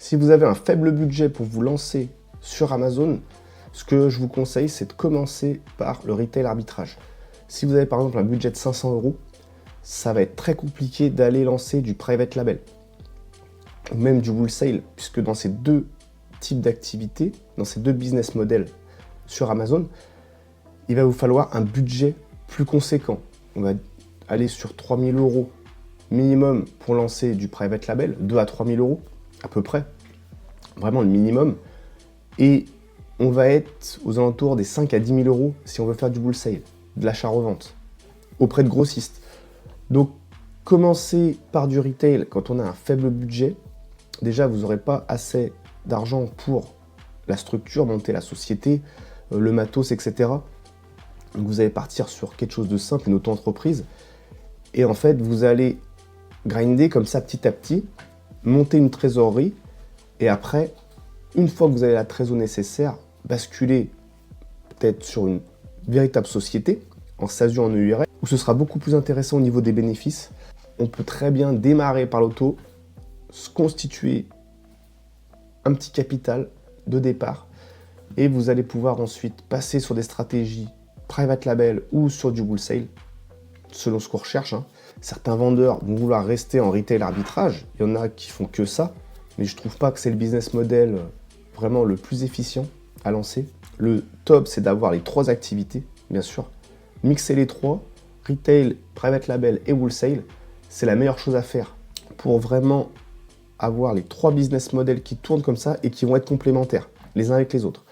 Si vous avez un faible budget pour vous lancer sur Amazon, ce que je vous conseille, c'est de commencer par le retail arbitrage. Si vous avez par exemple un budget de 500 €, ça va être très compliqué d'aller lancer du private label ou même du wholesale, puisque dans ces deux types d'activités, dans ces deux business models sur Amazon, il va vous falloir un budget plus conséquent. On va aller sur 3 000 € minimum pour lancer du private label, 2 à 3 000 € à peu près, vraiment le minimum. Et on va être aux alentours des 5 à 10 000 € si on veut faire du wholesale, de l'achat-revente, auprès de grossistes. Donc, commencer par du retail quand on a un faible budget, déjà, vous n'aurez pas assez d'argent pour la structure, monter la société, le matos, etc. Donc, vous allez partir sur quelque chose de simple, une auto-entreprise. Et en fait, vous allez grinder comme ça petit à petit, monter une trésorerie. Et après, une fois que vous avez la trésorerie nécessaire, basculer peut-être sur une véritable société, en SASU, en EURL, où ce sera beaucoup plus intéressant au niveau des bénéfices. On peut très bien démarrer par l'auto, se constituer un petit capital de départ, et vous allez pouvoir ensuite passer sur des stratégies private label ou sur du wholesale, selon ce qu'on recherche. Certains vendeurs vont vouloir rester en retail arbitrage, il y en a qui font que ça, mais je trouve pas que c'est le business model vraiment le plus efficient à lancer. Le top, c'est d'avoir les trois activités, bien sûr. Mixer les trois, retail, private label et wholesale, c'est la meilleure chose à faire pour vraiment avoir les trois business models qui tournent comme ça et qui vont être complémentaires les uns avec les autres.